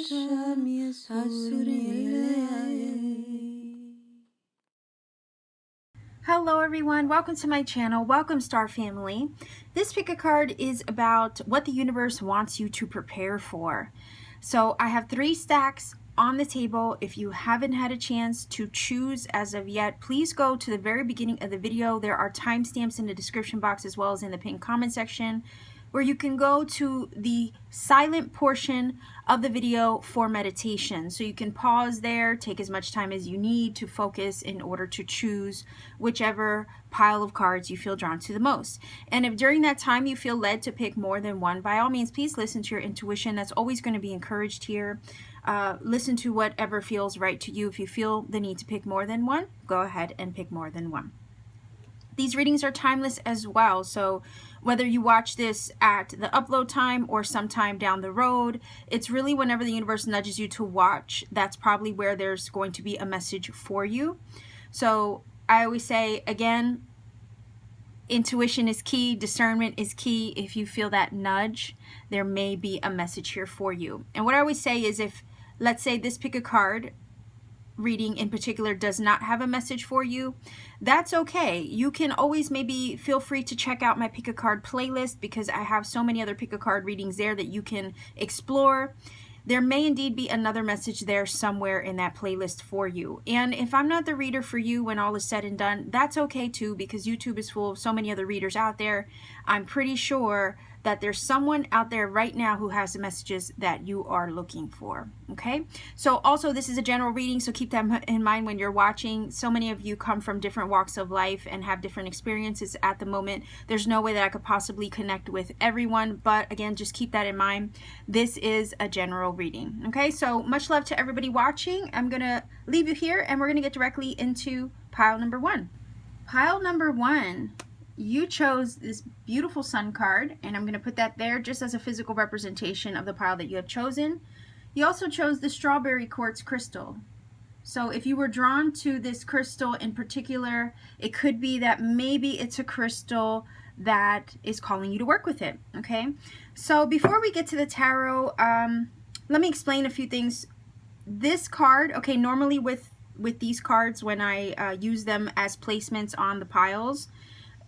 Hello everyone, welcome to my channel. Welcome Star Family. This pick a card is about what the universe wants you to prepare for. So I have 3 stacks on the table. If you haven't had a chance to choose as of yet, please go to the very beginning of the video. There are timestamps in the description box as well as in the pinned comment section, where you can go to the silent portion of the video for meditation. So you can pause there, take as much time as you need to focus in order to choose whichever pile of cards you feel drawn to the most. And if during that time you feel led to pick more than one, by all means, please listen to your intuition. That's always going to be encouraged here. Listen to whatever feels right to you. If you feel the need to pick more than one, go ahead and pick more than one. These readings are timeless as well, so whether you watch this at the upload time or sometime down the road, it's really whenever the universe nudges you to watch, that's probably where there's going to be a message for you. So I always say, again, intuition is key, discernment is key. If you feel that nudge, there may be a message here for you. And what I always say is, if, let's say, this pick a card reading in particular does not have a message for you, that's okay. You can always maybe feel free to check out my pick a card playlist, because I have so many other pick a card readings there that you can explore. There may indeed be another message there somewhere in that playlist for you. And if I'm not the reader for you when all is said and done, that's okay too, because YouTube is full of so many other readers out there. I'm pretty sure that there's someone out there right now who has the messages that you are looking for. Okay, so also this is a general reading, so keep that in mind when you're watching. So many of you come from different walks of life and have different experiences at the moment. There's no way that I could possibly connect with everyone, but again, just keep that in mind. This is a general reading. Okay, so much love to everybody watching. I'm gonna leave you here and we're gonna get directly into pile number 1. Pile number 1, you chose this beautiful sun card, and I'm going to put that there just as a physical representation of the pile that you have chosen. You also chose the strawberry quartz crystal. So if you were drawn to this crystal in particular, it could be that maybe it's a crystal that is calling you to work with it. Okay, so before we get to the tarot, let me explain a few things. This card, okay, normally with these cards, when I use them as placements on the piles,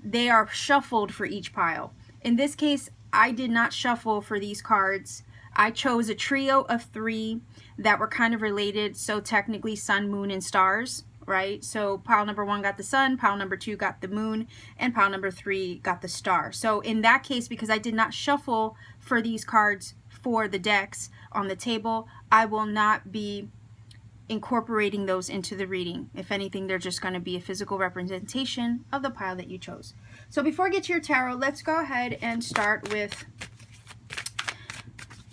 they are shuffled for each pile. In this case, I did not shuffle for these cards. I chose a trio of 3 that were kind of related, so technically sun, moon, and stars, right? So pile number 1 got the sun, pile number 2 got the moon, and pile number 3 got the star. So in that case, because I did not shuffle for these cards for the decks on the table, I will not be incorporating those into the reading. If anything, they're just going to be a physical representation of the pile that you chose. So before I get to your tarot, let's go ahead and start with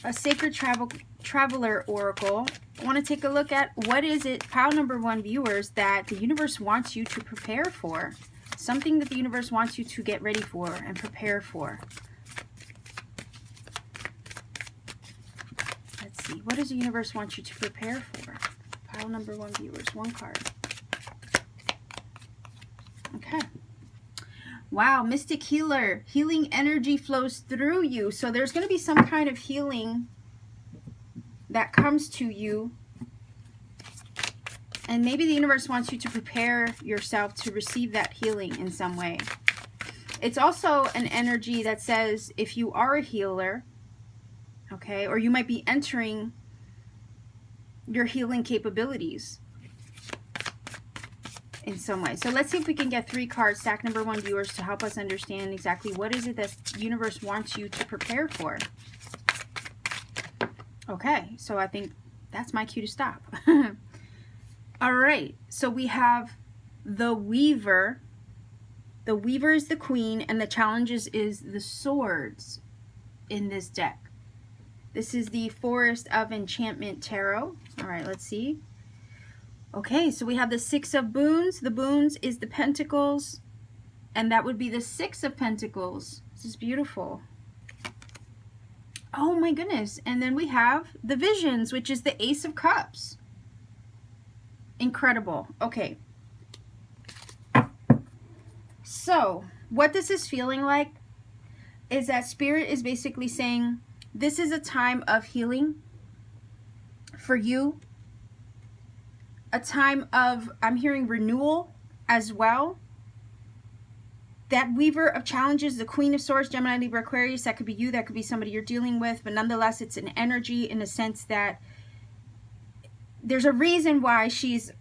a Sacred Traveler Oracle. I want to take a look at what is it, pile number 1 viewers, that the universe wants you to prepare for. Something that the universe wants you to get ready for and prepare for. Let's see, what does the universe want you to prepare for? Pile number 1 viewers, 1 card. Okay. Wow, Mystic Healer. Healing energy flows through you. So there's going to be some kind of healing that comes to you. And maybe the universe wants you to prepare yourself to receive that healing in some way. It's also an energy that says if you are a healer, okay, or you might be entering your healing capabilities in some way. So let's see if we can get 3 cards, stack number 1 viewers, to help us understand exactly what is it that the universe wants you to prepare for. Okay, so I think that's my cue to stop. All right, so we have the Weaver. The Weaver is the queen, and the challenges is the swords in this deck. This is the Forest of Enchantment Tarot. All right, let's see. Okay, so we have the 6 of Boons. The Boons is the Pentacles, and that would be the 6 of Pentacles. This is beautiful. Oh my goodness. And then we have the Visions, which is the Ace of Cups. Incredible. Okay. So, what this is feeling like is that Spirit is basically saying, this is a time of healing. for you, a time of, I'm hearing renewal as well. That Weaver of Challenges, the Queen of Swords, Gemini, Libra, Aquarius, that could be you, that could be somebody you're dealing with, but nonetheless, it's an energy in the sense that there's a reason why she's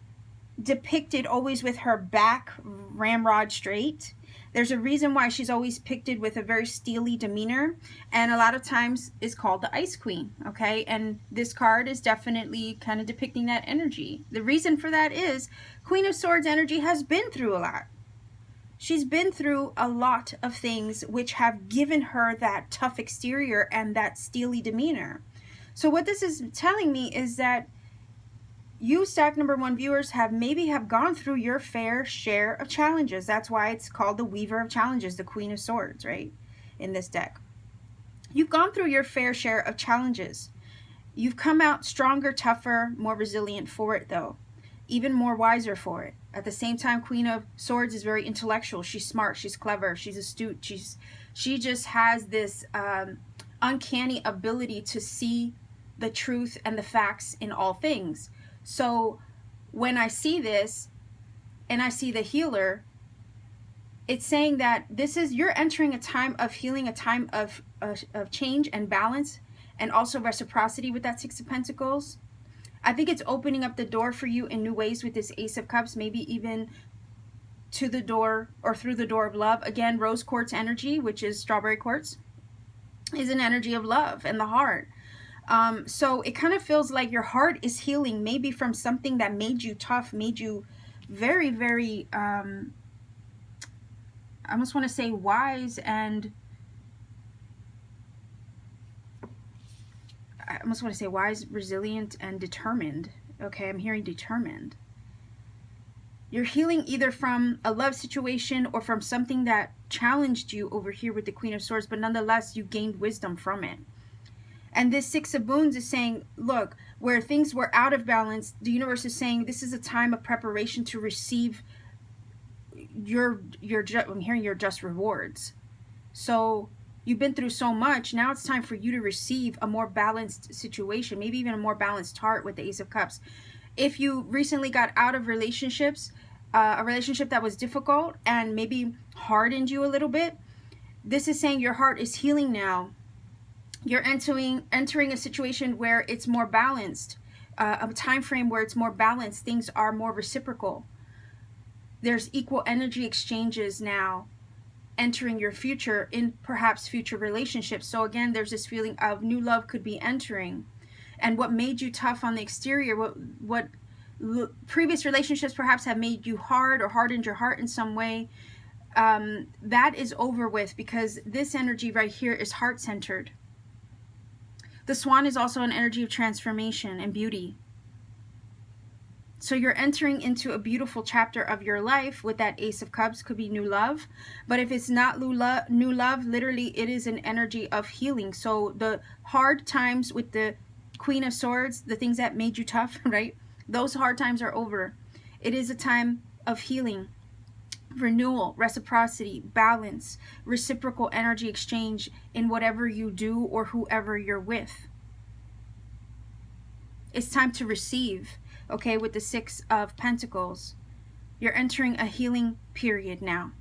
depicted always with her back ramrod straight. There's a reason why she's always depicted with a very steely demeanor, and a lot of times is called the Ice Queen, okay? And this card is definitely kind of depicting that energy. The reason for that is Queen of Swords energy has been through a lot. She's been through a lot of things which have given her that tough exterior and that steely demeanor. So what this is telling me is that you, stack number 1 viewers, have gone through your fair share of challenges. That's why it's called the Weaver of Challenges, the Queen of Swords, right? In this deck. You've gone through your fair share of challenges. You've come out stronger, tougher, more resilient for it, though. Even more wiser for it. At the same time, Queen of Swords is very intellectual. She's smart. She's clever. She's astute. She just has this uncanny ability to see the truth and the facts in all things. So when I see this and I see the healer, it's saying that you're entering a time of healing, a time of change and balance, and also reciprocity with that 6 of Pentacles. I think it's opening up the door for you in new ways with this Ace of Cups, maybe even to the door or through the door of love. Again, rose quartz energy, which is strawberry quartz, is an energy of love and the heart. So it kind of feels like your heart is healing, maybe from something that made you tough, made you very, very, I almost want to say wise, and resilient, and determined. Okay, I'm hearing determined. You're healing either from a love situation or from something that challenged you over here with the Queen of Swords, but nonetheless, you gained wisdom from it. And this 6 of Moons is saying, look, where things were out of balance, the universe is saying this is a time of preparation to receive I'm hearing your just rewards. So you've been through so much. Now it's time for you to receive a more balanced situation, maybe even a more balanced heart with the Ace of Cups. If you recently got out of relationships, a relationship that was difficult and maybe hardened you a little bit, this is saying your heart is healing now. You're entering a situation where it's more balanced, a time frame where it's more balanced. Things are more reciprocal. There's equal energy exchanges now entering your future in perhaps future relationships. So again, there's this feeling of new love could be entering. And what made you tough on the exterior, what previous relationships perhaps have made you hard or hardened your heart in some way, that is over with, because this energy right here is heart-centered. The Swan is also an energy of transformation and beauty. So you're entering into a beautiful chapter of your life with that Ace of Cups. Could be new love. But if it's not new love, literally it is an energy of healing. So the hard times with the Queen of Swords, the things that made you tough, right? Those hard times are over. It is a time of healing, renewal, reciprocity, balance, reciprocal energy exchange in whatever you do or whoever you're with. It's time to receive, okay, with the 6 of Pentacles. You're entering a healing period now.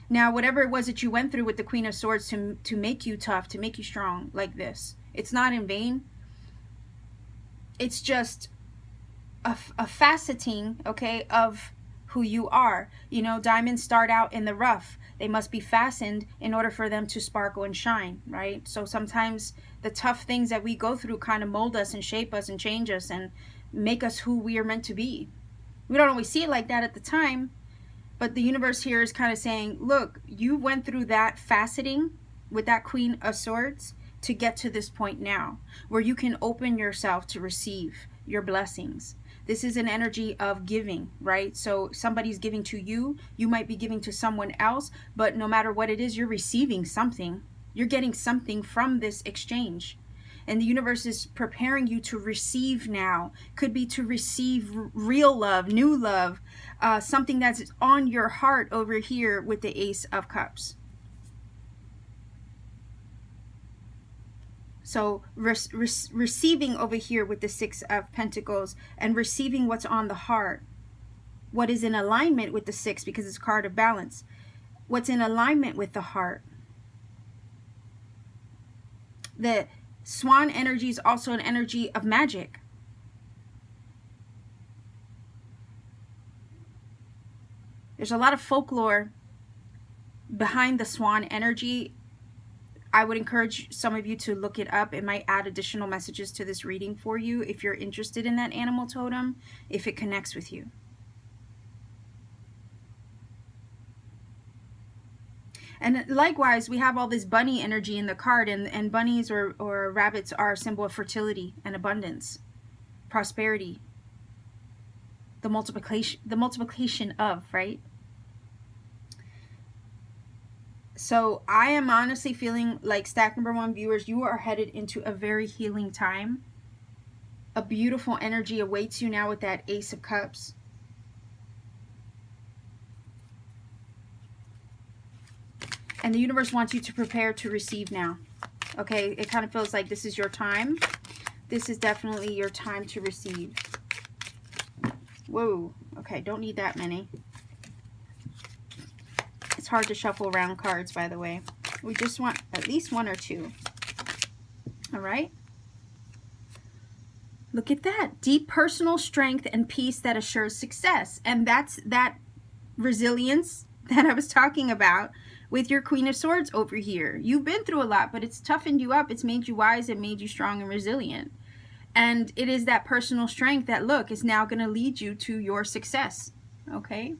Now, whatever it was that you went through with the Queen of Swords to make you tough, to make you strong like this, it's not in vain. It's just a faceting, okay, of who you are. You know, diamonds start out in the rough. They must be fastened in order for them to sparkle and shine, right? So sometimes the tough things that we go through kind of mold us and shape us and change us and make us who we are meant to be. We don't always see it like that at the time, but the universe here is kind of saying, look, you went through that faceting with that Queen of Swords to get to this point now where you can open yourself to receive your blessings. This is an energy of giving, right? So somebody's giving to you, you might be giving to someone else, but no matter what it is, you're receiving something. You're getting something from this exchange. And the universe is preparing you to receive now. Could be to receive real love, new love, something that's on your heart over here with the Ace of Cups. So receiving over here with the Six of Pentacles, and receiving what's on the heart, what is in alignment with the Six, because it's a card of balance, what's in alignment with the heart. The Swan energy is also an energy of magic. There's a lot of folklore behind the Swan energy. I would encourage some of you to look it up. It might add additional messages to this reading for you if you're interested in that animal totem, if it connects with you. And likewise, we have all this bunny energy in the card, and bunnies or rabbits are a symbol of fertility and abundance, prosperity, the multiplication of, right? So I am honestly feeling like, stack number 1 viewers, you are headed into a very healing time. A beautiful energy awaits you now with that Ace of Cups. And the universe wants you to prepare to receive now. Okay, it kind of feels like this is your time. This is definitely your time to receive. Whoa, okay, don't need that many. It's hard to shuffle around cards, by the way. We just want at least 1 or 2. All right? Look at that. Deep personal strength and peace that assures success. And that's that resilience that I was talking about with your Queen of Swords over here. You've been through a lot, but it's toughened you up. It's made you wise. It made you strong and resilient. And it is that personal strength that, look, is now going to lead you to your success. Okay?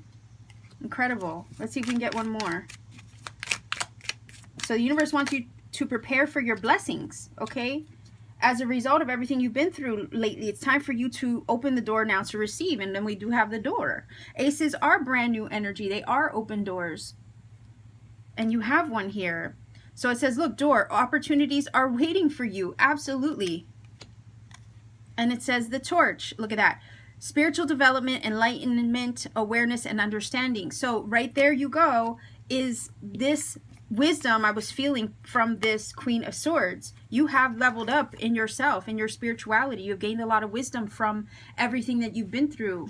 Incredible. Let's see if we can get one more. So the universe wants you to prepare for your blessings, okay? As a result of everything you've been through lately, it's time for you to open the door now to receive. And then we do have the door. Aces are brand new energy. They are open doors. And you have one here. So it says, look, door, opportunities are waiting for you. Absolutely. And it says the torch. Look at that. Spiritual development, enlightenment, awareness, and understanding. So right there you go, is this wisdom I was feeling from this Queen of Swords. You have leveled up in yourself, in your spirituality. You've gained a lot of wisdom from everything that you've been through.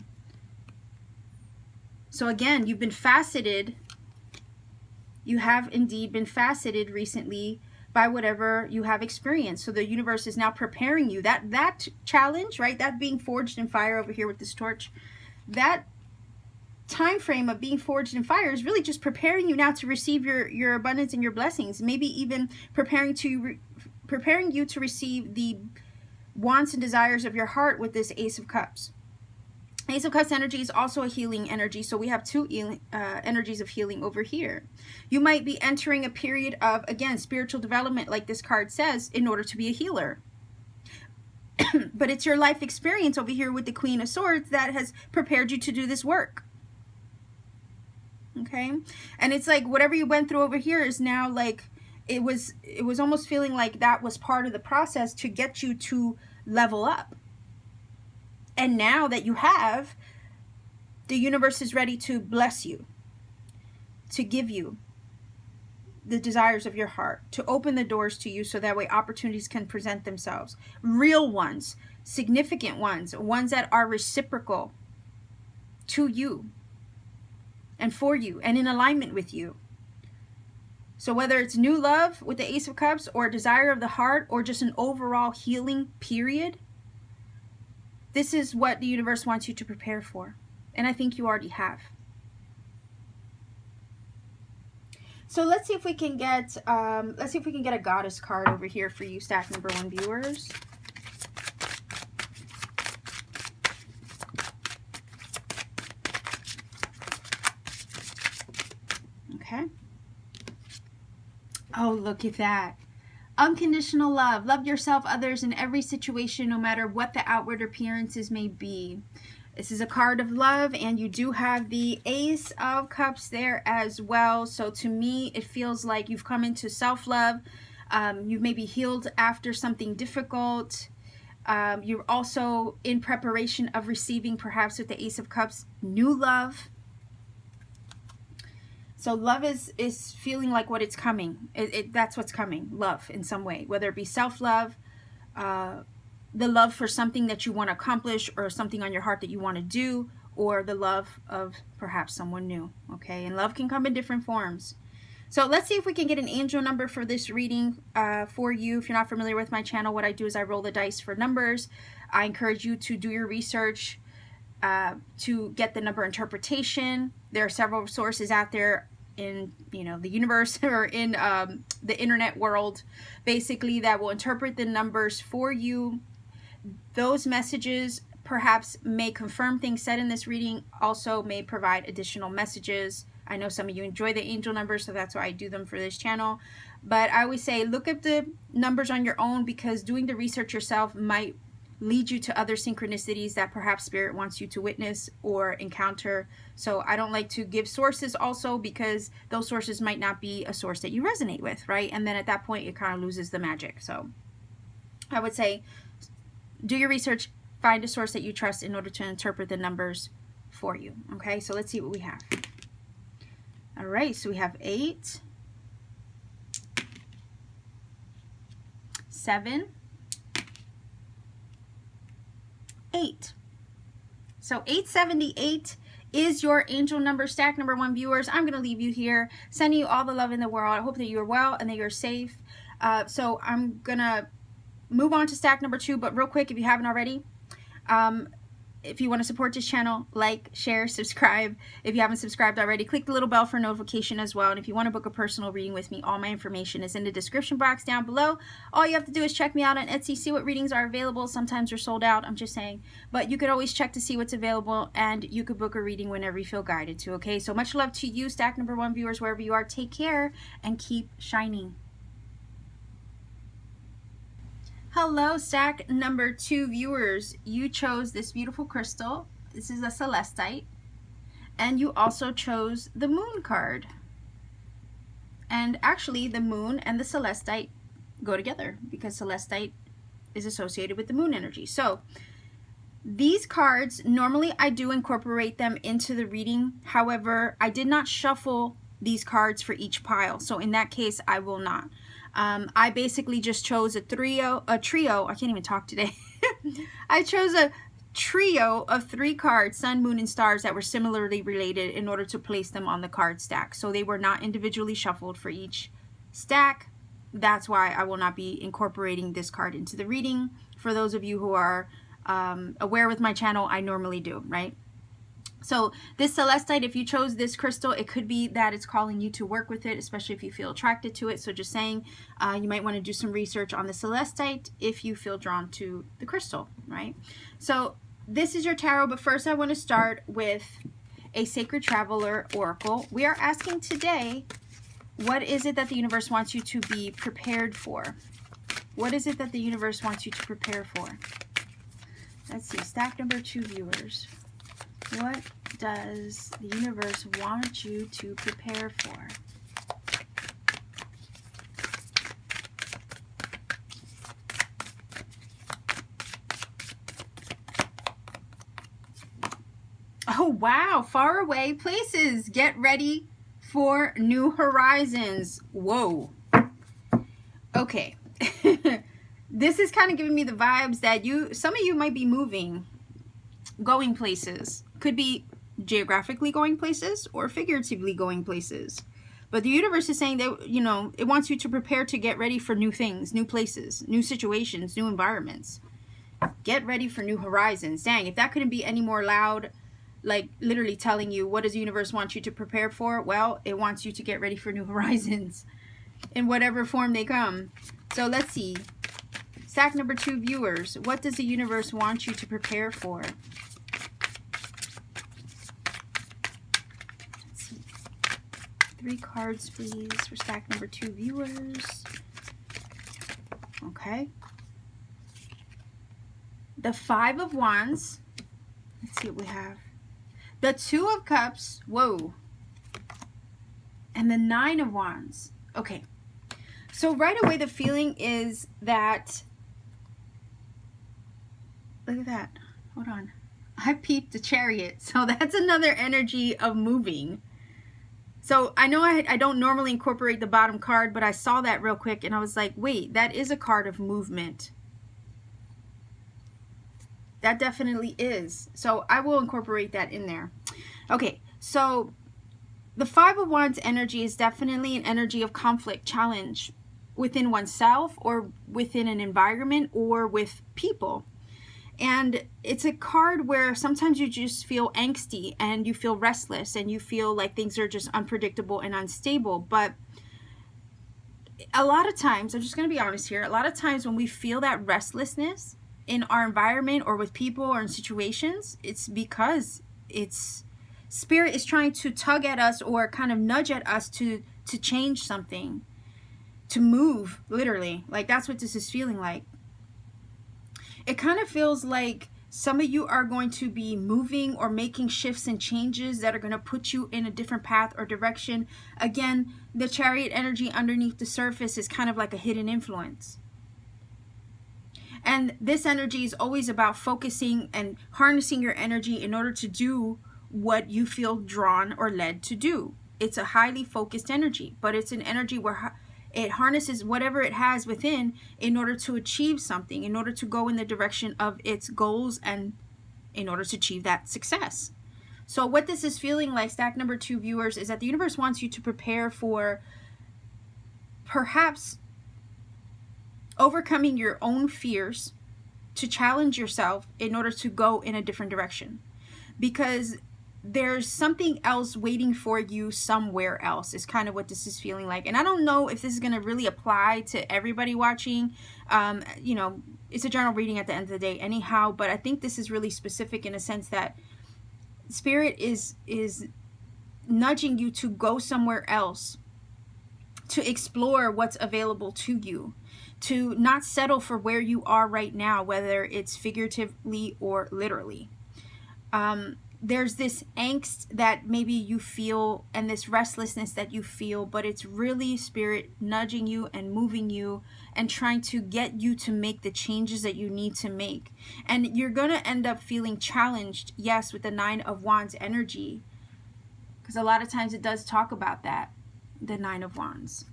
So again, you've been faceted. You have indeed been faceted recently by whatever you have experienced. So the universe is now preparing you. That challenge, right? That being forged in fire over here with this torch, that time frame of being forged in fire is really just preparing you now to receive your abundance and your blessings. Maybe even preparing you to receive the wants and desires of your heart with this Ace of Cups. Ace of Cups energy is also a healing energy, so we have 2 energies of healing over here. You might be entering a period of, again, spiritual development, like this card says, in order to be a healer. But it's your life experience over here with the Queen of Swords that has prepared you to do this work. Okay? And it's like whatever you went through over here is now like, it was almost feeling like that was part of the process to get you to level up. And now that you have, the universe is ready to bless you, to give you the desires of your heart, to open the doors to you so that way opportunities can present themselves. Real ones, significant ones, ones that are reciprocal to you and for you and in alignment with you. So whether it's new love with the Ace of Cups or a desire of the heart or just an overall healing period, this is what the universe wants you to prepare for. And I think you already have. So let's see if we can get a goddess card over here for you, stack number 1 viewers. Okay. Oh, look at that. Unconditional love. Love yourself, others, in every situation, no matter what the outward appearances may be. This is a card of love, and you do have the Ace of Cups there as well. So to me, it feels like you've come into self-love. You've maybe healed after something difficult. You're also in preparation of receiving, perhaps with the Ace of Cups, new love. So love is feeling like what it's coming. That's what's coming. Love in some way, whether it be self-love, the love for something that you want to accomplish, or something on your heart that you want to do, or the love of perhaps someone new. Okay, and love can come in different forms. So let's see if we can get an angel number for this reading for you. If you're not familiar with my channel, what I do is I roll the dice for numbers. I encourage you to do your research to get the number interpretation. There are several sources out there in the universe or in the internet world, basically, that will interpret the numbers for you. Those messages perhaps may confirm things said in this reading, also may provide additional messages. I know some of you enjoy the angel numbers, so that's why I do them for this channel. But I always say look at the numbers on your own, because doing the research yourself might lead you to other synchronicities that perhaps Spirit wants you to witness or encounter. So I don't like to give sources also, because those sources might not be a source that you resonate with, right? And then at that point it kind of loses the magic. So I would say do your research, find a source that you trust in order to interpret the numbers for you. Okay, so let's see what we have. All right, so we have 8, 7, 8. So 878 is your angel number, stack number 1 viewers. I'm going to leave you here, sending you all the love in the world. I hope that you're well and that you're safe. So I'm going to move on to stack number 2, but real quick, if you haven't already, if you want to support this channel, like, share, subscribe. If you haven't subscribed already, click the little bell for notification as well. And if you want to book a personal reading with me, all my information is in the description box down below. All you have to do is check me out on Etsy, see what readings are available. Sometimes they're sold out, I'm just saying. But you could always check to see what's available, and you could book a reading whenever you feel guided to, okay? So much love to you, stack number 1 viewers, wherever you are. Take care and keep shining. Hello, stack number 2 viewers. You chose this beautiful crystal. This is a celestite. And you also chose the moon card. And actually, the moon and the celestite go together, because celestite is associated with the moon energy. So these cards, normally I do incorporate them into the reading. However, I did not shuffle these cards for each pile. So in that case, I will not. I basically just chose a trio, I can't even talk today. I chose a trio of 3 cards, sun, moon, and stars, that were similarly related in order to place them on the card stack. So they were not individually shuffled for each stack. That's why I will not be incorporating this card into the reading. For those of you who are aware with my channel, I normally do, right? So this celestite, if you chose this crystal, it could be that it's calling you to work with it, especially if you feel attracted to it. So just saying, you might want to do some research on the celestite if you feel drawn to the crystal, right? So this is your tarot, but first I want to start with a Sacred Traveler Oracle. We are asking today, what is it that the universe wants you to be prepared for? What is it that the universe wants you to prepare for? Let's see, stack number 2 viewers. What does the universe want you to prepare for? Oh, wow. Faraway places. Get ready for new horizons. Whoa. Okay. This is kind of giving me the vibes that some of you might be moving, going places. Could be geographically going places or figuratively going places. But the universe is saying that, it wants you to prepare to get ready for new things, new places, new situations, new environments. Get ready for new horizons. Dang, if that couldn't be any more loud, like literally telling you what does the universe want you to prepare for? Well, it wants you to get ready for new horizons in whatever form they come. So let's see. Stack number 2 viewers, what does the universe want you to prepare for? 3 cards, please, for stack number 2 viewers. Okay. The 5 of Wands. Let's see what we have. The 2 of Cups. Whoa. And the 9 of Wands. Okay. So right away, the feeling is that... Look at that. Hold on. I peeped the Chariot. So that's another energy of moving. So I know I don't normally incorporate the bottom card, but I saw that real quick and I was like, wait, that is a card of movement. That definitely is. So I will incorporate that in there. Okay, so the Five of Wands energy is definitely an energy of conflict, challenge within oneself or within an environment or with people. And it's a card where sometimes you just feel angsty and you feel restless and you feel like things are just unpredictable and unstable. But a lot of times, I'm just going to be honest here, a lot of times when we feel that restlessness in our environment or with people or in situations, it's because it's spirit is trying to tug at us or kind of nudge at us to change something, to move, literally. Like that's what this is feeling like. It kind of feels like some of you are going to be moving or making shifts and changes that are going to put you in a different path or direction. Again, the Chariot energy underneath the surface is kind of like a hidden influence. And this energy is always about focusing and harnessing your energy in order to do what you feel drawn or led to do. It's a highly focused energy, but it's an energy where it harnesses whatever it has within in order to achieve something, in order to go in the direction of its goals and in order to achieve that success. So what this is feeling like, stack number 2 viewers, is that the universe wants you to prepare for perhaps overcoming your own fears, to challenge yourself in order to go in a different direction. Because there's something else waiting for you somewhere else is kind of what this is feeling like. And I don't know if this is going to really apply to everybody watching. You know, it's a general reading at the end of the day anyhow, but I think this is really specific in a sense that spirit is nudging you to go somewhere else, to explore what's available to you, to not settle for where you are right now, whether it's figuratively or literally. There's this angst that maybe you feel and this restlessness that you feel, but it's really spirit nudging you and moving you and trying to get you to make the changes that you need to make. And you're going to end up feeling challenged, yes, with the 9 of Wands energy, because a lot of times it does talk about that, the 9 of Wands.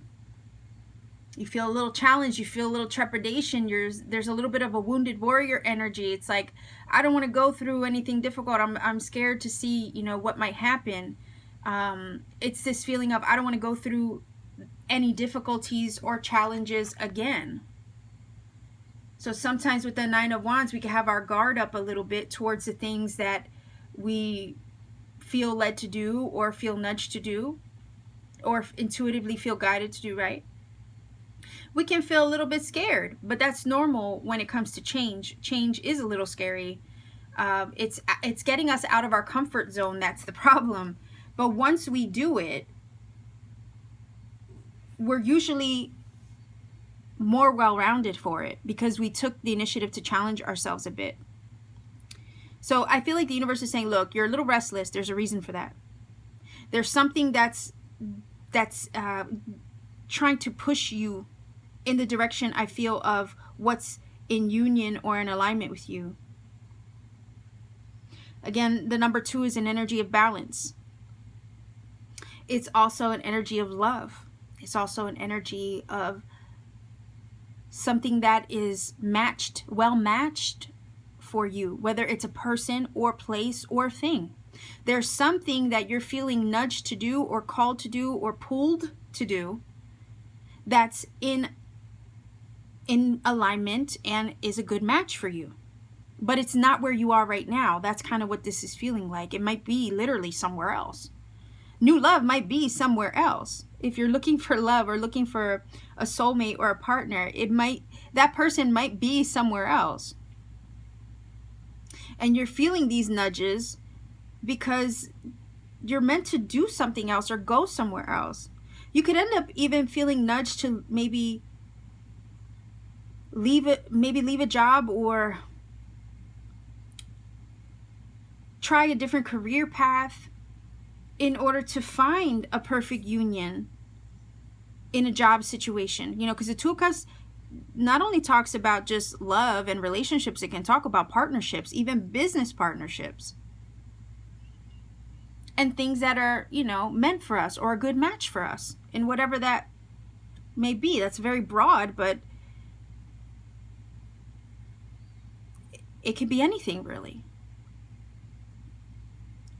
You feel a little challenged, you feel a little trepidation, there's a little bit of a wounded warrior energy. It's like, I don't want to go through anything difficult. I'm scared to see, you know, what might happen. It's this feeling of, I don't want to go through any difficulties or challenges again. So sometimes with the 9 of Wands, we can have our guard up a little bit towards the things that we feel led to do or feel nudged to do or intuitively feel guided to do, right? We can feel a little bit scared, but that's normal when it comes to change. Change is a little scary. It's getting us out of our comfort zone. That's the problem. But once we do it, we're usually more well-rounded for it because we took the initiative to challenge ourselves a bit. So I feel like the universe is saying, look, you're a little restless. There's a reason for that. There's something that's trying to push you in the direction, I feel, of what's in union or in alignment with you. Again, the number 2 is an energy of balance. It's also an energy of love. It's also an energy of something that is matched, well matched for you, whether it's a person or place or thing. There's something that you're feeling nudged to do or called to do or pulled to do that's in alignment and is a good match for you. But it's not where you are right now. That's kind of what this is feeling like. It might be literally somewhere else. New love might be somewhere else. If you're looking for love or looking for a soulmate or a partner, that person might be somewhere else. And you're feeling these nudges because you're meant to do something else or go somewhere else. You could end up even feeling nudged to maybe leave a job or try a different career path in order to find a perfect union in a job situation. You know, because the 2 of Cups not only talks about just love and relationships, it can talk about partnerships, even business partnerships. and things that are, you know, meant for us or a good match for us, and whatever that may be. That's very broad, but it could be anything, really.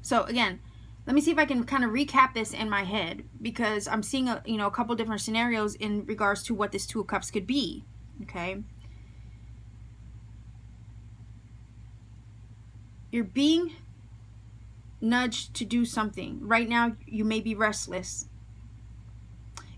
So again, let me see if I can kind of recap this in my head, because I'm seeing a couple different scenarios in regards to what this Two of Cups could be. Okay, you're being nudged to do something right now. You may be restless.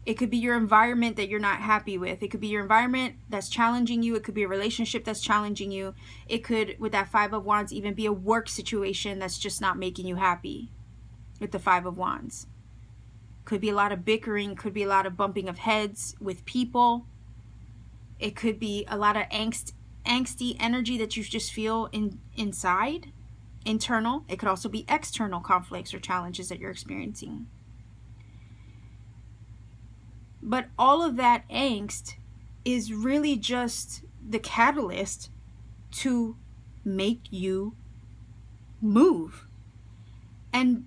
It could be your environment that you're not happy with. It could be your environment that's challenging you. It could be a relationship that's challenging you. It could, with that Five of Wands, even be a work situation that's just not making you happy with the Five of Wands. Could be a lot of bickering. Could be a lot of bumping of heads with people. It could be a lot of angsty energy that you just feel inside, internal. It could also be external conflicts or challenges that you're experiencing. But all of that angst is really just the catalyst to make you move and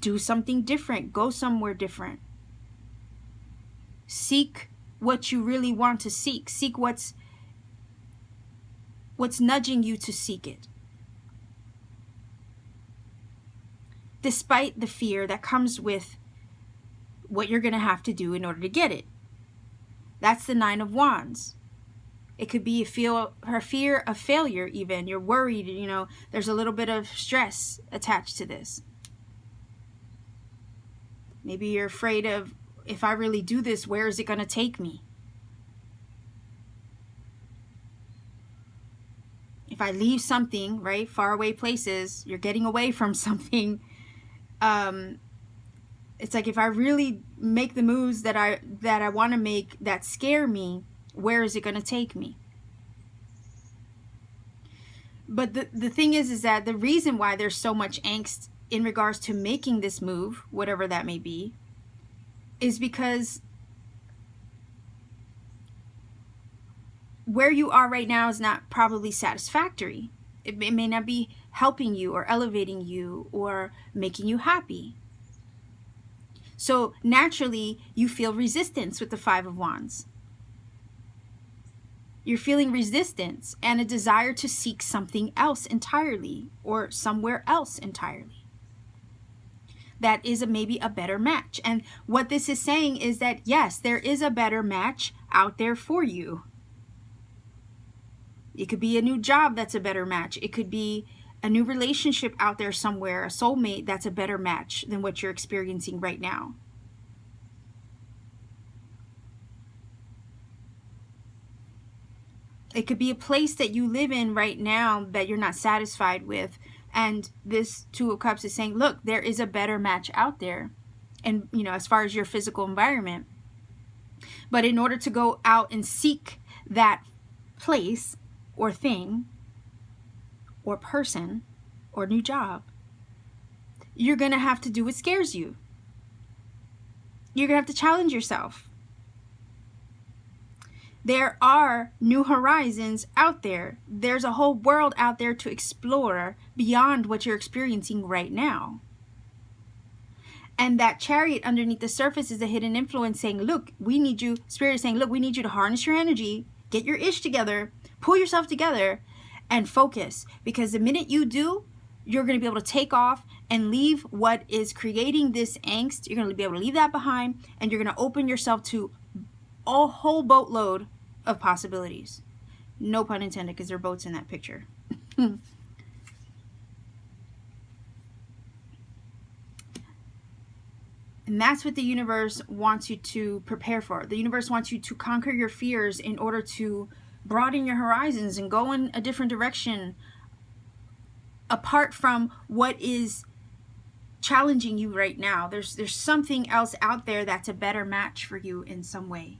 do something different, go somewhere different. Seek what you really want to seek. Seek what's nudging you to seek it. Despite the fear that comes with what you're going to have to do in order to get it. That's the Nine of Wands. It could be her fear of failure even. You're worried, there's a little bit of stress attached to this. Maybe you're afraid of, if I really do this, where is it going to take me? If I leave something, right, far away places, you're getting away from something. It's like, if I really make the moves that I want to make that scare me, where is it going to take me? But the thing is that the reason why there's so much angst in regards to making this move, whatever that may be, is because where you are right now is not probably satisfactory. It may not be helping you or elevating you or making you happy. So naturally, you feel resistance with the Five of Wands. You're feeling resistance and a desire to seek something else entirely, or somewhere else entirely. That is maybe a better match. And what this is saying is that, yes, there is a better match out there for you. It could be a new job that's a better match. It could be a new relationship out there somewhere, a soulmate that's a better match than what you're experiencing right now. It could be a place that you live in right now that you're not satisfied with. And this Two of Cups is saying, look, there is a better match out there. And, as far as your physical environment. But in order to go out and seek that place or thing or person or new job, you're going to have to do what scares you. You're going to have to challenge yourself. There are new horizons out there. There's a whole world out there to explore beyond what you're experiencing right now. And that Chariot underneath the surface is a hidden influence saying, look, we need you, Spirit is saying, look, we need you to harness your energy, get your ish together, pull yourself together, and focus. Because the minute you do, you're going to be able to take off and leave what is creating this angst. You're going to be able to leave that behind, and you're going to open yourself to a whole boatload of possibilities. No pun intended, because there are boats in that picture. And that's what the universe wants you to prepare for. The universe wants you to conquer your fears in order to broaden your horizons and go in a different direction apart from what is challenging you right now. There's something else out there that's a better match for you in some way.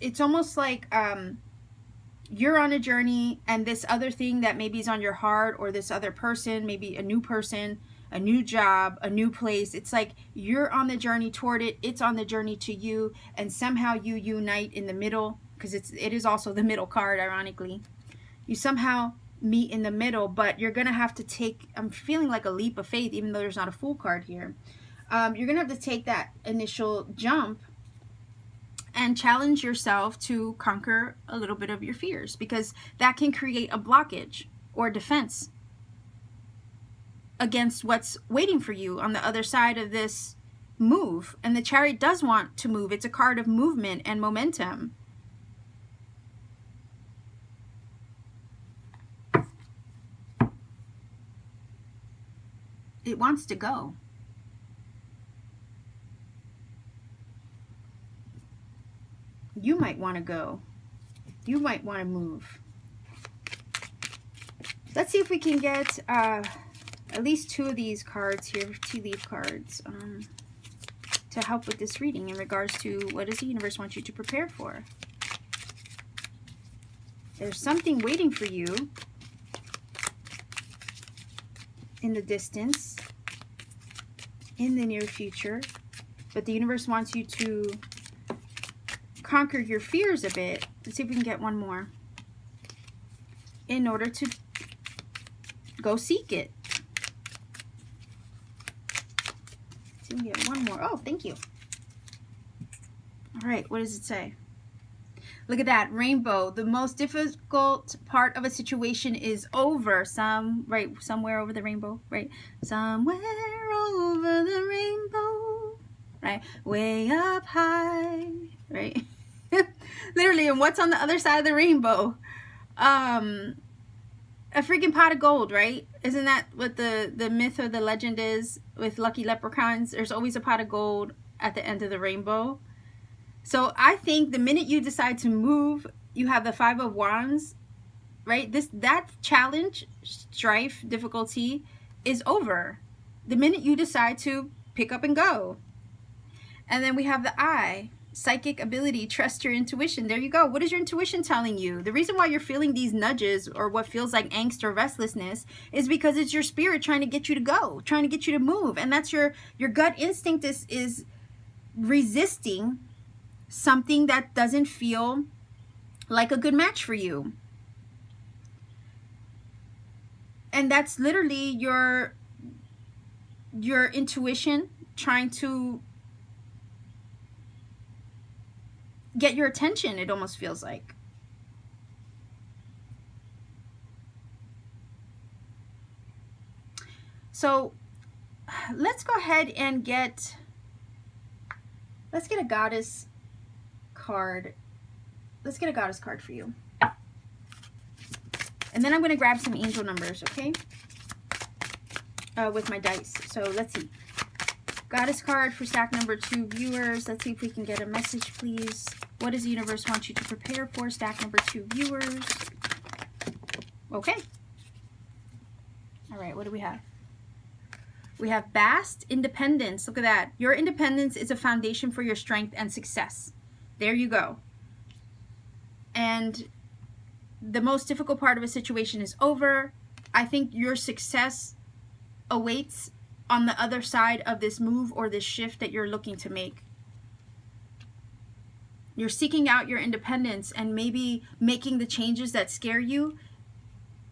It's almost like you're on a journey, and this other thing that maybe is on your heart, or this other person, maybe a new person, a new job, a new place. It's like you're on the journey toward it, it's on the journey to you, and somehow you unite in the middle, because it is also the middle card, ironically. You somehow meet in the middle, but you're gonna have to take, I'm feeling like a leap of faith, even though there's not a full card here. You're gonna have to take that initial jump and challenge yourself to conquer a little bit of your fears, because that can create a blockage or defense against what's waiting for you on the other side of this move. And the Chariot does want to move. It's a card of movement and momentum. It wants to go. You might want to go. You might want to move. Let's see if we can get at least two of these cards here, tea leaf cards, to help with this reading in regards to what does the universe want you to prepare for. There's something waiting for you in the distance, in the near future, but the universe wants you to conquer your fears a bit. Let's see if we can get one more in order to go seek it. Let's see if we can get one more. Oh, thank you. All right, what does it say? Look at that, rainbow. The most difficult part of a situation is over. Somewhere over the rainbow, right? Somewhere over the rainbow, right? Way up high, right? Literally, and what's on the other side of the rainbow? A freaking pot of gold, right? Isn't that what the myth or the legend is with lucky leprechauns? There's always a pot of gold at the end of the rainbow. So I think the minute you decide to move, you have the Five of Wands, right? That challenge, strife, difficulty is over the minute you decide to pick up and go. And then we have the Eye, psychic ability, trust your intuition. There you go. What is your intuition telling you? The reason why you're feeling these nudges or what feels like angst or restlessness is because it's your spirit trying to get you to go, trying to get you to move. And that's your gut instinct is resisting something that doesn't feel like a good match for you. And that's literally your intuition trying to get your attention, it almost feels like. So let's go ahead and let's get a goddess card. Let's get a goddess card for you. And then I'm going to grab some angel numbers, okay? With my dice. So let's see. Goddess card for stack number 2 viewers. Let's see if we can get a message, please. What does the universe want you to prepare for? Stack number 2 viewers. Okay. All right, what do we have? We have Bast, independence. Look at that. Your independence is a foundation for your strength and success. There you go. And the most difficult part of a situation is over. I think your success awaits on the other side of this move or this shift that you're looking to make. You're seeking out your independence and maybe making the changes that scare you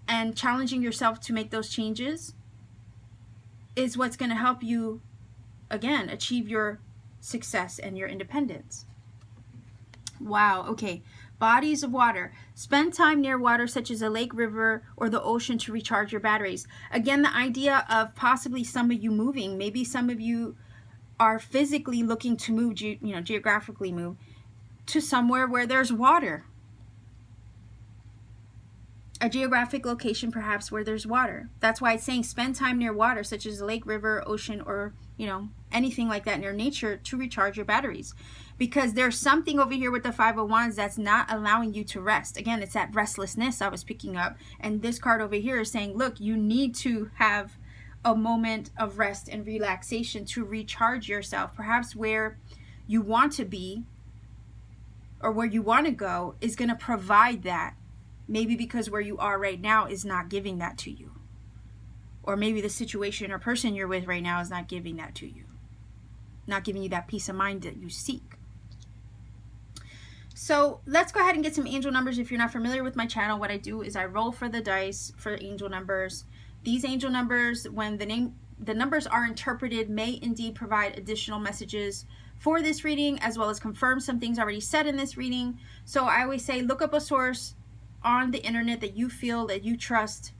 and challenging yourself to make those changes is what's going to help you, again, achieve your success and your independence. Wow, okay. Bodies of water. Spend time near water such as a lake, river, or the ocean to recharge your batteries. Again, the idea of possibly some of you moving. Maybe some of you are physically looking to move, geographically move to somewhere where there's water. A geographic location perhaps where there's water. That's why it's saying spend time near water such as a lake, river, ocean, or anything like that near nature to recharge your batteries. Because there's something over here with the Five of Wands that's not allowing you to rest. Again, it's that restlessness I was picking up. And this card over here is saying, look, you need to have a moment of rest and relaxation to recharge yourself. Perhaps where you want to be or where you want to go is going to provide that. Maybe because where you are right now is not giving that to you. or maybe the situation or person you're with right now is not giving that to you, not giving you that peace of mind that you seek. So let's go ahead and get some angel numbers. If you're not familiar with my channel, what I do is I roll for the dice for angel numbers. These angel numbers, when the numbers are interpreted, may indeed provide additional messages for this reading, as well as confirm some things already said in this reading. So I always say, look up a source on the internet that you feel that you trust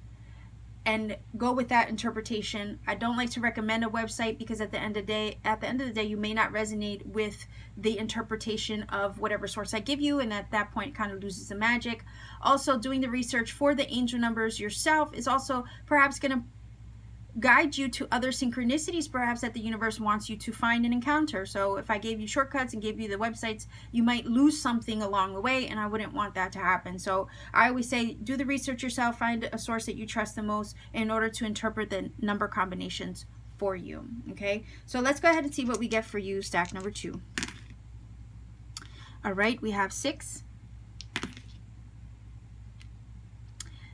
and go with that interpretation. I don't like to recommend a website because at the end of the day, you may not resonate with the interpretation of whatever source I give you, and at that point it kind of loses the magic. Also, doing the research for the angel numbers yourself is also perhaps going to guide you to other synchronicities perhaps that the universe wants you to find and encounter. So if I gave you shortcuts and gave you the websites, you might lose something along the way, and I wouldn't want that to happen. So I always say, do the research yourself, find a source that you trust the most in order to interpret the number combinations for you. Okay, so let's go ahead and see what we get for you, stack number 2. All right, we have 6,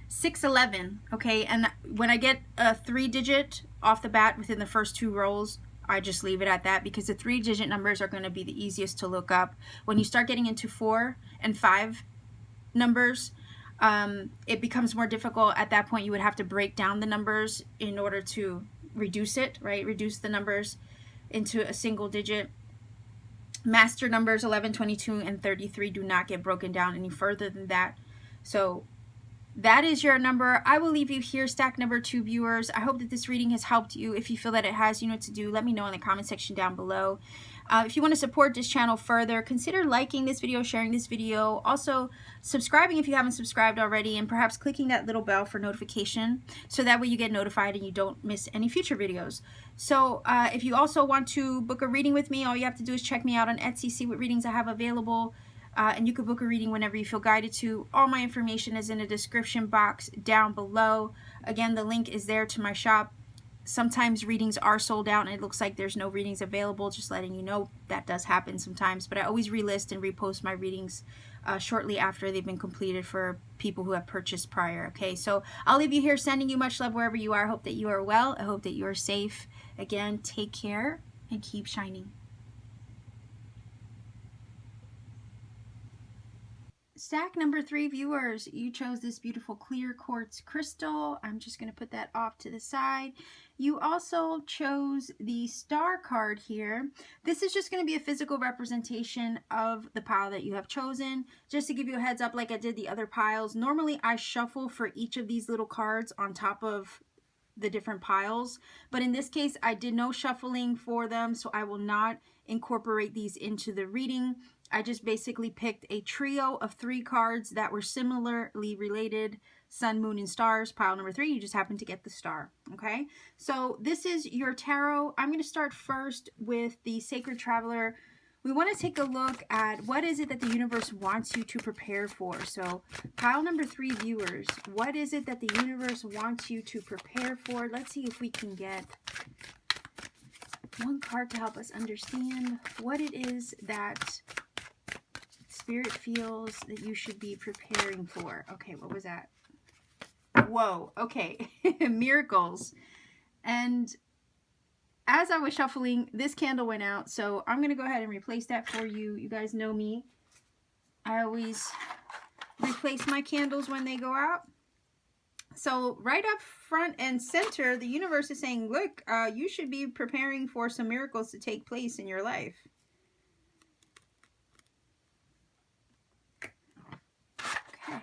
611. Okay, and when I get a 3-digit off the bat within the first 2 rolls, I just leave it at that, because the 3-digit numbers are going to be the easiest to look up. When you start getting into 4 and 5 numbers, it becomes more difficult. At that point, you would have to break down the numbers in order to reduce it, right? Reduce the numbers into a single digit. Master numbers 11, 22, and 33 do not get broken down any further than that. So that is your number. I will leave you here, stack number 2 viewers. I hope that this reading has helped you. If you feel that it has, you know what to do. Let me know in the comment section down below. If you want to support this channel further, consider liking this video, sharing this video, also subscribing if you haven't subscribed already, and perhaps clicking that little bell for notification, so that way you get notified and you don't miss any future videos. So if you also want to book a reading with me, all you have to do is check me out on Etsy, see what readings I have available. And you can book a reading whenever you feel guided to. All my information is in the description box down below. Again, the link is there to my shop. Sometimes readings are sold out and it looks like there's no readings available, just letting you know that does happen sometimes. But I always relist and repost my readings shortly after they've been completed for people who have purchased prior. Okay, so I'll leave you here, sending you much love wherever you are. I hope that you are well. I hope that you are safe. Again, take care and keep shining. Stack number 3 viewers, you chose this beautiful clear quartz crystal. I'm just going to put that off to the side. You also chose the star card here. This is just going to be a physical representation of the pile that you have chosen. Just to give you a heads up, like I did the other piles, normally I shuffle for each of these little cards on top of the different piles, but in this case I did no shuffling for them, so I will not incorporate these into the reading. I just basically picked a trio of 3 cards that were similarly related: sun, moon, and stars. Pile number 3, you just happen to get the star. Okay, so this is your tarot. I'm going to start first with the Sacred Traveler. We want to take a look at what is it that the universe wants you to prepare for. So pile number 3 viewers, what is it that the universe wants you to prepare for? Let's see if we can get one card to help us understand what it is that Spirit feels that you should be preparing for. Okay, what was that? Whoa, okay. Miracles. And as I was shuffling, this candle went out, so I'm going to go ahead and replace that for you. You guys know me. I always replace my candles when they go out. So right up front and center, the universe is saying, look, you should be preparing for some miracles to take place in your life. Okay.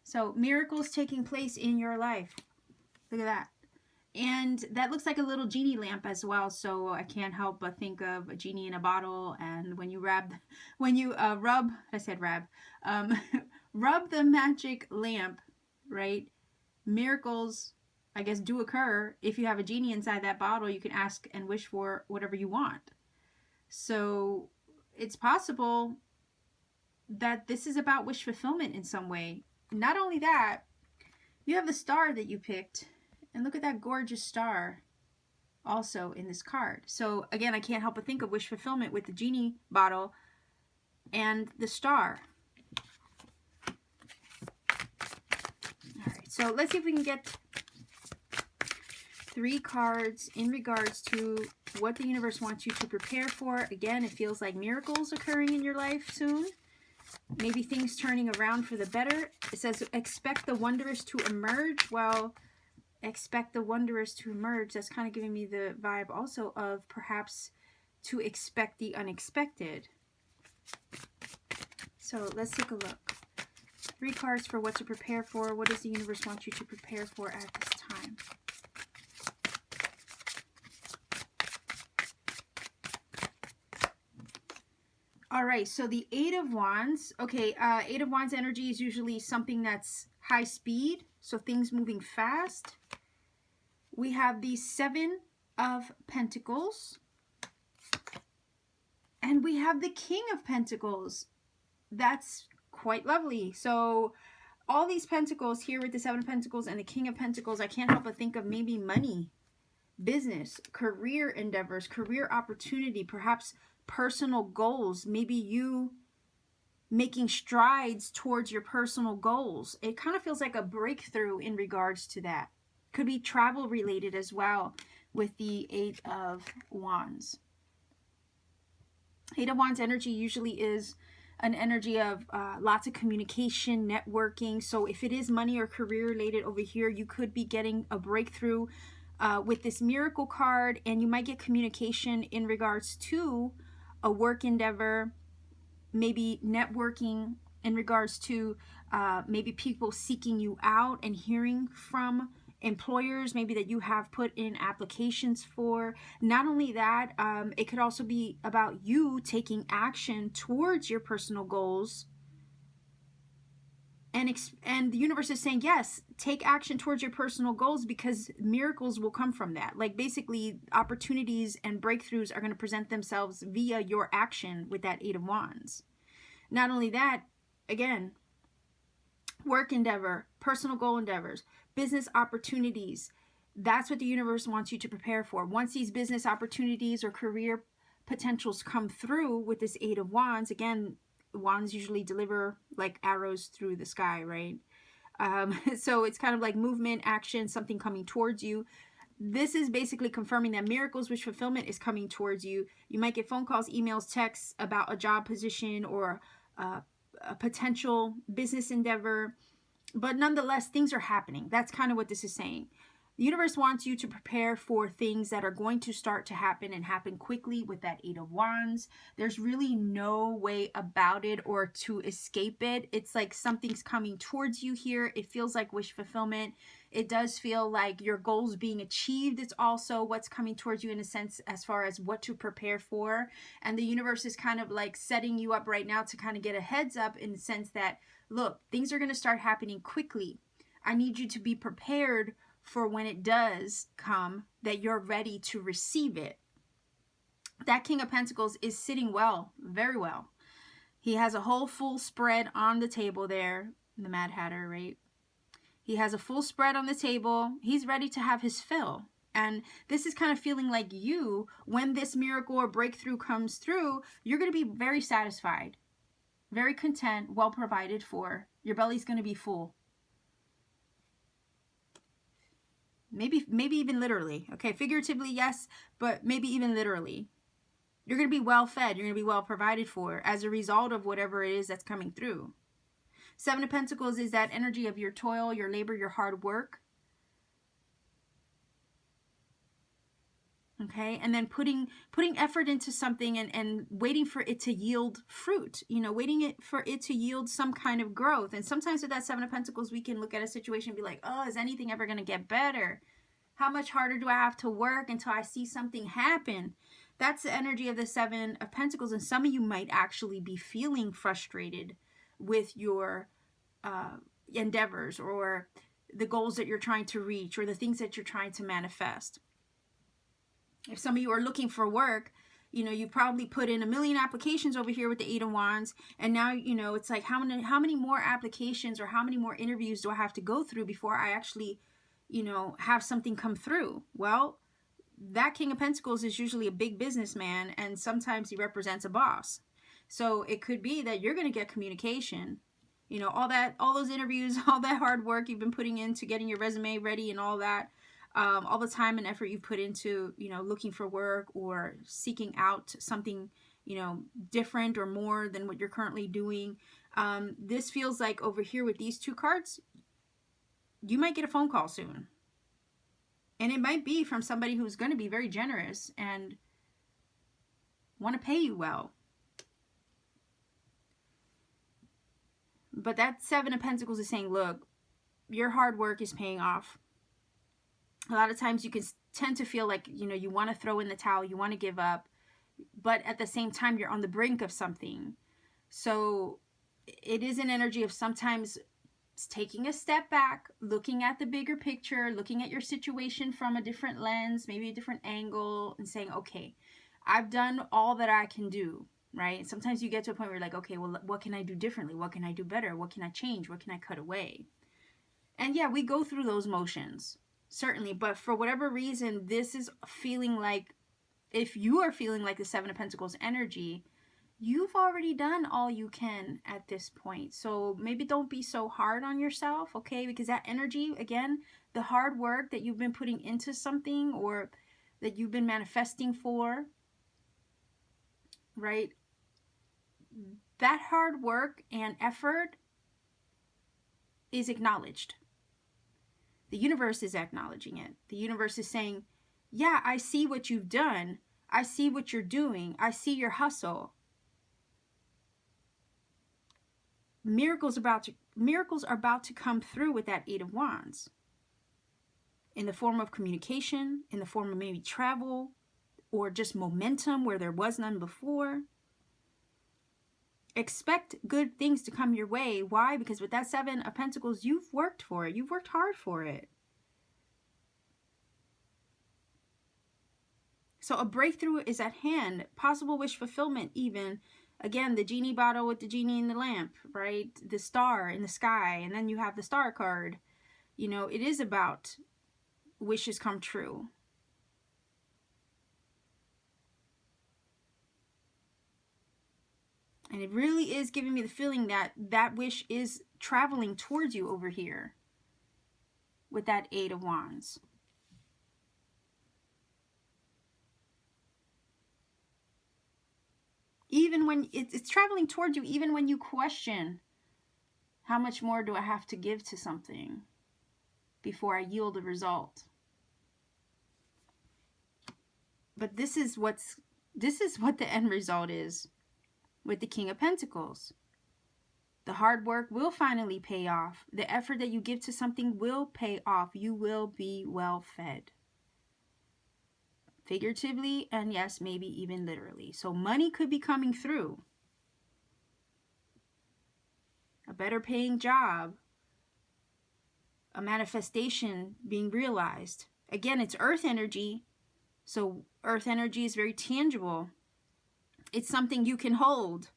So miracles taking place in your life. Look at that. And that looks like a little genie lamp as well, so I can't help but think of a genie in a bottle. And when you rub the magic lamp, right, miracles, I guess, do occur. If you have a genie inside that bottle, you can ask and wish for whatever you want. So it's possible that this is about wish fulfillment in some way. Not only that, you have the star that you picked. And look at that gorgeous star also in this card. So again, I can't help but think of wish fulfillment with the genie bottle and the star. All right, so let's see if we can get 3 cards in regards to what the universe wants you to prepare for. Again, it feels like miracles occurring in your life soon. Maybe things turning around for the better. It says, expect the wondrous to emerge. Well, expect the wondrous to emerge. That's kind of giving me the vibe also of perhaps to expect the unexpected. So let's take a look. 3 cards for what to prepare for. What does the universe want you to prepare for at this time? All right, so the 8 of Wands. Okay, 8 of Wands energy is usually something that's high speed, so things moving fast. We have the 7 of Pentacles. And we have the King of Pentacles. That's quite lovely. So all these pentacles here with the 7 of Pentacles and the King of Pentacles, I can't help but think of maybe money, business, career endeavors, career opportunity, perhaps personal goals, maybe you making strides towards your personal goals. It kind of feels like a breakthrough in regards to that. Could be travel related as well with the 8 of Wands. 8 of Wands energy usually is an energy of lots of communication, networking. So if it is money or career related over here, you could be getting a breakthrough with this miracle card, and you might get communication in regards to a work endeavor, maybe networking in regards to maybe people seeking you out and hearing from employers maybe that you have put in applications for. Not only that, it could also be about you taking action towards your personal goals. And the universe is saying, yes, take action towards your personal goals, because miracles will come from that. Like basically opportunities and breakthroughs are going to present themselves via your action with that 8 of Wands. Not only that, again, work endeavor, personal goal endeavors, business opportunities. That's what the universe wants you to prepare for. Once these business opportunities or career potentials come through with this 8 of Wands, again, wands usually deliver like arrows through the sky, right? So it's kind of like movement, action, something coming towards you. This is basically confirming that miracles, wish fulfillment is coming towards you. You might get phone calls, emails, texts about a job position or a potential business endeavor. But nonetheless, things are happening. That's kind of what this is saying. The universe wants you to prepare for things that are going to start to happen and happen quickly with that 8 of Wands. There's really no way about it or to escape it. It's like something's coming towards you here. It feels like wish fulfillment. It does feel like your goals being achieved. It's also what's coming towards you in a sense as far as what to prepare for. And the universe is kind of like setting you up right now to kind of get a heads up in the sense that, look, things are going to start happening quickly. I need you to be prepared for when it does come, that you're ready to receive it. That King of Pentacles is sitting well, very well. He has a whole full spread on the table there, the Mad Hatter, right? He has a full spread on the table. He's ready to have his fill. And this is kind of feeling like you, when this miracle or breakthrough comes through, you're going to be very satisfied, very content, well provided for. Your belly's going to be full. Maybe even literally. Okay, figuratively, yes, but maybe even literally. You're going to be well fed. You're going to be well provided for as a result of whatever it is that's coming through. 7 of Pentacles is that energy of your toil, your labor, your hard work. Okay, and then putting effort into something and waiting for it to yield fruit, you know, waiting for it to yield some kind of growth. And sometimes with that 7 of Pentacles, we can look at a situation and be like, oh, is anything ever going to get better? How much harder do I have to work until I see something happen? That's the energy of the 7 of Pentacles. And some of you might actually be feeling frustrated with your endeavors or the goals that you're trying to reach or the things that you're trying to manifest. If some of you are looking for work, you know, you probably put in a million applications over here with the 8 of Wands. And now, you know, it's like, how many more applications or how many more interviews do I have to go through before I actually, you know, have something come through? Well, that King of Pentacles is usually a big businessman, and sometimes he represents a boss. So it could be that you're going to get communication. You know, all those interviews, all that hard work you've been putting into getting your resume ready and all that. all the time and effort you put into, looking for work or seeking out something, different or more than what you're currently doing. This feels like over here with these two cards, you might get a phone call soon. And it might be from somebody who's going to be very generous and want to pay you well. But that Seven of Pentacles is saying, look, your hard work is paying off. A lot of times you can tend to feel like, you want to throw in the towel, you want to give up, but at the same time, you're on the brink of something. So it is an energy of sometimes taking a step back, looking at the bigger picture, looking at your situation from a different lens, maybe a different angle, and saying, okay, I've done all that I can do, right? And sometimes you get to a point where you're like, okay, well, what can I do differently? What can I do better? What can I change? What can I cut away? And yeah, we go through those motions, certainly. But for whatever reason, this is feeling like, if you are feeling like the Seven of Pentacles energy, you've already done all you can at this point. So maybe don't be so hard on yourself, okay? Because that energy, again, the hard work that you've been putting into something or that you've been manifesting for, right? That hard work and effort is acknowledged. The universe is acknowledging it. The universe is saying, yeah, I see what you've done. I see what you're doing. I see your hustle. Miracles are about to come through with that Eight of Wands. In the form of communication, in the form of maybe travel, or just momentum where there was none before. Expect good things to come your way. Why? Because with that Seven of Pentacles, you've worked for it. You've worked hard for it. So a breakthrough is at hand. Possible wish fulfillment even. Again, the genie bottle with the genie in the lamp, right? The star in the sky. And then you have the star card. It is about wishes come true. And it really is giving me the feeling that that wish is traveling towards you over here with that Eight of Wands. Even when it's traveling towards you, even when you question, how much more do I have to give to something before I yield a result? But this is what the end result is. With the King of Pentacles. The hard work will finally pay off. The effort that you give to something will pay off. You will be well fed. Figuratively, and yes, maybe even literally. So money could be coming through. A better paying job. A manifestation being realized. Again, it's earth energy. So earth energy is very tangible. It's something you can hold.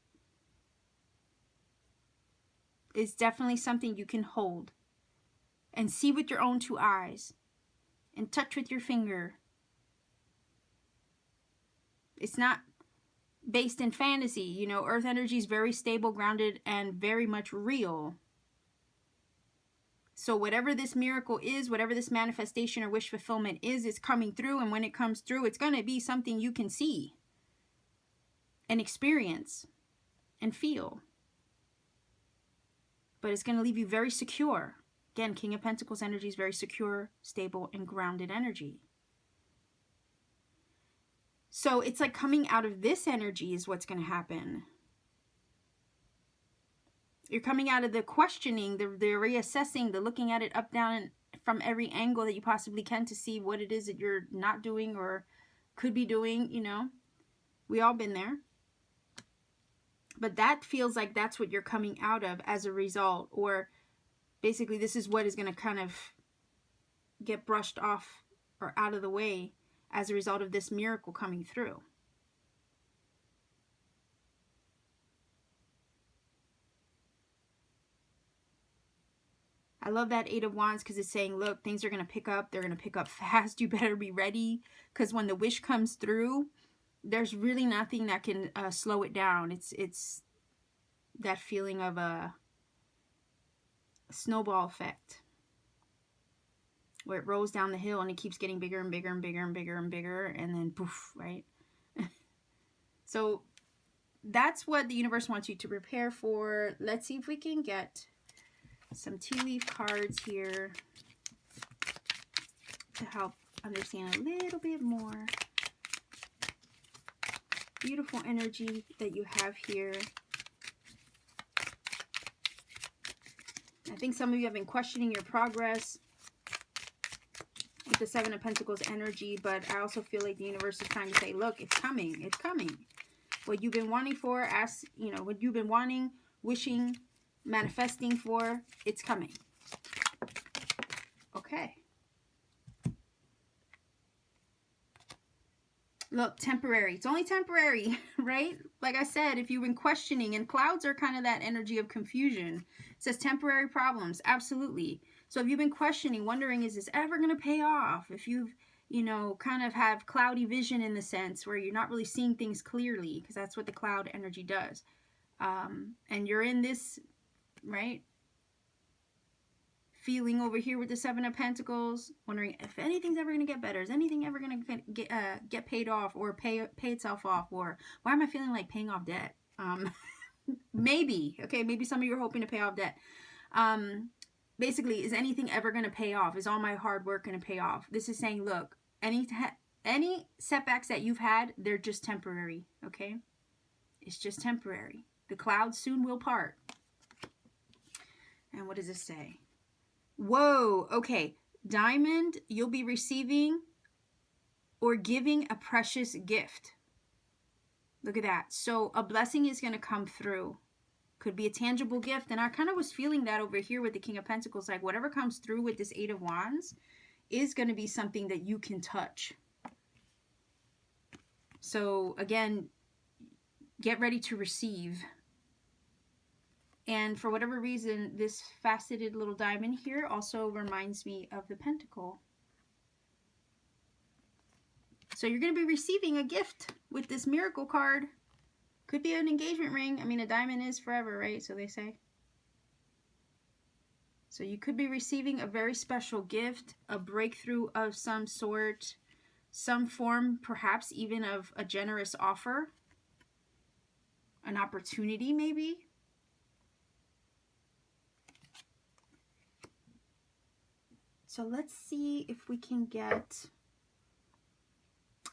It's definitely something you can hold and see with your own two eyes and touch with your finger. It's not based in fantasy. Earth energy is very stable, grounded, and very much real. So whatever this miracle is, whatever this manifestation or wish fulfillment is, it's coming through. And when it comes through, it's going to be something you can see and experience and feel. But it's going to leave you very secure. Again, King of Pentacles energy is very secure, stable, and grounded energy. So it's like coming out of this energy is what's going to happen. You're coming out of the questioning, the reassessing, the looking at it up, down, and from every angle that you possibly can to see what it is that you're not doing or could be doing, We all been there. But that feels like that's what you're coming out of as a result. Or basically this is what is going to kind of get brushed off or out of the way as a result of this miracle coming through. I love that Eight of Wands because it's saying, look, things are going to pick up. They're going to pick up fast. You better be ready, because when the wish comes through, there's really nothing that can slow it down. It's that feeling of a snowball effect. where it rolls down the hill and it keeps getting bigger and bigger and bigger and bigger and bigger, and then poof, right? So that's what the universe wants you to prepare for. Let's see if we can get some tea leaf cards here to help understand a little bit more. Beautiful energy that you have here. I think some of you have been questioning your progress with the Seven of Pentacles energy, but I also feel like the universe is trying to say, look, it's coming. It's coming. What you've been wanting for, what you've been wanting, wishing, manifesting for, it's coming. Okay. Look, temporary. It's only temporary, right? Like I said, if you've been questioning, and clouds are kind of that energy of confusion. It says temporary problems. Absolutely. So if you've been questioning, wondering, is this ever going to pay off? If you've, kind of have cloudy vision in the sense where you're not really seeing things clearly, because that's what the cloud energy does. And you're in this, right, feeling over here with the Seven of Pentacles, wondering if anything's ever going to get better. Is anything ever going to get paid off or pay itself off? Or why am I feeling like paying off debt? Maybe. Okay, maybe some of you are hoping to pay off debt. Basically, is anything ever going to pay off? Is all my hard work going to pay off? This is saying, look, any setbacks that you've had, they're just temporary, okay? It's just temporary. The clouds soon will part. And what does this say? Whoa, okay. Diamond, you'll be receiving or giving a precious gift. Look at that. So a blessing is going to come through. Could be a tangible gift. And I kind of was feeling that over here with the King of Pentacles. Like whatever comes through with this Eight of Wands is going to be something that you can touch. So again, get ready to receive. And for whatever reason, this faceted little diamond here also reminds me of the pentacle. So you're going to be receiving a gift with this miracle card. Could be an engagement ring. I mean, a diamond is forever, right? So they say. So you could be receiving a very special gift, a breakthrough of some sort, some form perhaps even of a generous offer, an opportunity maybe. So let's see if we can get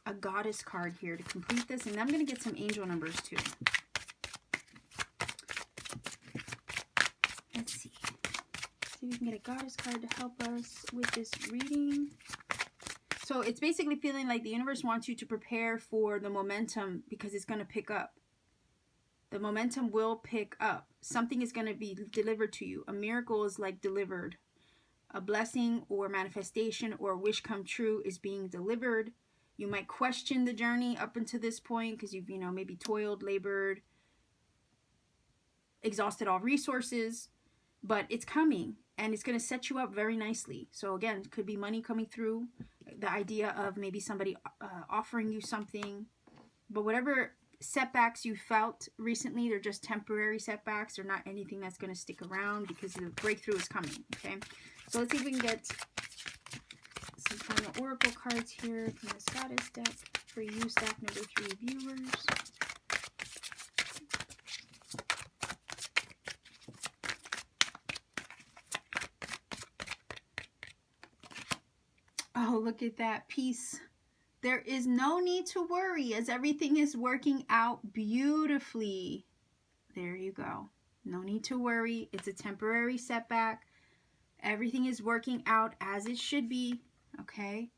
a goddess card here to complete this. And I'm going to get some angel numbers too. Let's see. See if we can get a goddess card to help us with this reading. So it's basically feeling like the universe wants you to prepare for the momentum because it's going to pick up. The momentum will pick up. Something is going to be delivered to you. A miracle is like delivered. A blessing or manifestation or wish come true is being delivered. You might question the journey up until this point because you've, maybe toiled, labored, exhausted all resources, but it's coming and it's going to set you up very nicely. So again, it could be money coming through, the idea of maybe somebody offering you something, but whatever setbacks you felt recently, they're just temporary setbacks. They're not anything that's going to stick around because the breakthrough is coming, okay? So let's see if we can get some final oracle cards here from this goddess deck for you, stack number 3 viewers. Oh, look at that. Peace. There is no need to worry as everything is working out beautifully. There you go. No need to worry. It's a temporary setback. Everything is working out as it should be. Okay.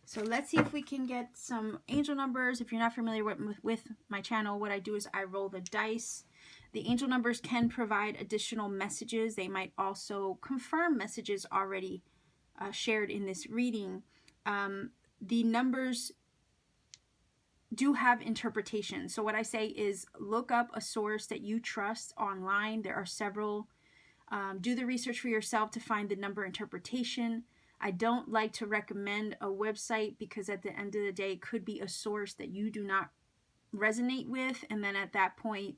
So let's see if we can get some angel numbers. If you're not familiar with my channel, what I do is I roll the dice. The angel numbers can provide additional messages. They might also confirm messages already shared in this reading. The numbers do have interpretation. So what I say is look up a source that you trust online. There are several. Do the research for yourself to find the number interpretation. I don't like to recommend a website because at the end of the day, it could be a source that you do not resonate with. And then at that point,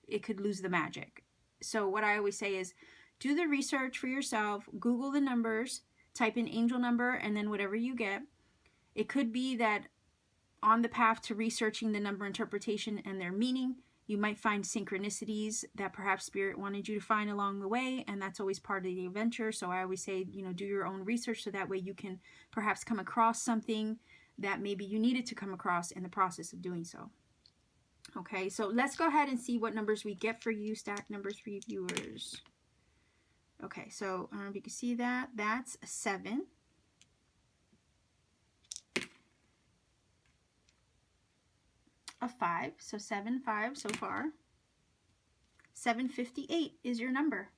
it could lose the magic. So what I always say is Do the research for yourself. Google the numbers. Type in angel number and then whatever you get. It could be that on the path to researching the number interpretation and their meaning, you might find synchronicities that perhaps Spirit wanted you to find along the way, and that's always part of the adventure. So I always say, do your own research so that way you can perhaps come across something that maybe you needed to come across in the process of doing so. Okay, so let's go ahead and see what numbers we get for you, stack number 3 viewers. Okay, so you can see that that's a 7. A 5, so 7, 5 so far. 758 is your number.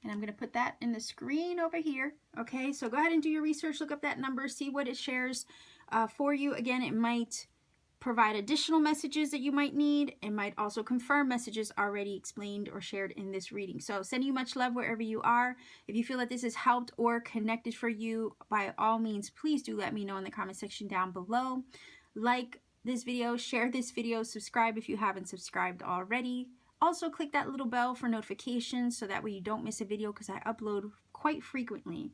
And I'm going to put that in the screen over here. Okay, so go ahead and do your research, look up that number, see what it shares for you. Again, it might provide additional messages that you might need. It might also confirm messages already explained or shared in this reading. So sending you much love wherever you are. If you feel that this has helped or connected for you, by all means, please do let me know in the comment section down below. Like this video, share this video, subscribe if you haven't subscribed already. Also click that little bell for notifications so that way you don't miss a video, because I upload quite frequently.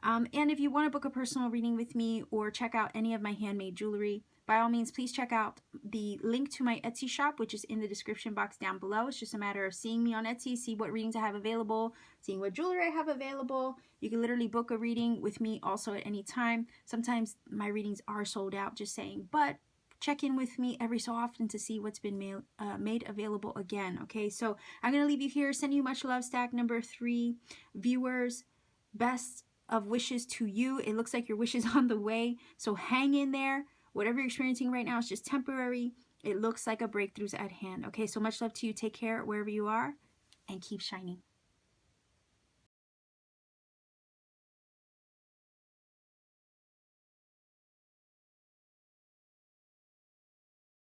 And if you want to book a personal reading with me or check out any of my handmade jewelry, by all means, please check out the link to my Etsy shop, which is in the description box down below. It's just a matter of seeing me on Etsy, see what readings I have available, seeing what jewelry I have available. You can literally book a reading with me also at any time. Sometimes my readings are sold out, just saying, but check in with me every so often to see what's been made available again. Okay, so I'm going to leave you here. Sending you much love, stack number 3 viewers. Best of wishes to you. It looks like your wish is on the way, so hang in there. Whatever you're experiencing right now is just temporary. It looks like a breakthrough's at hand. Okay, so much love to you. Take care wherever you are and keep shining.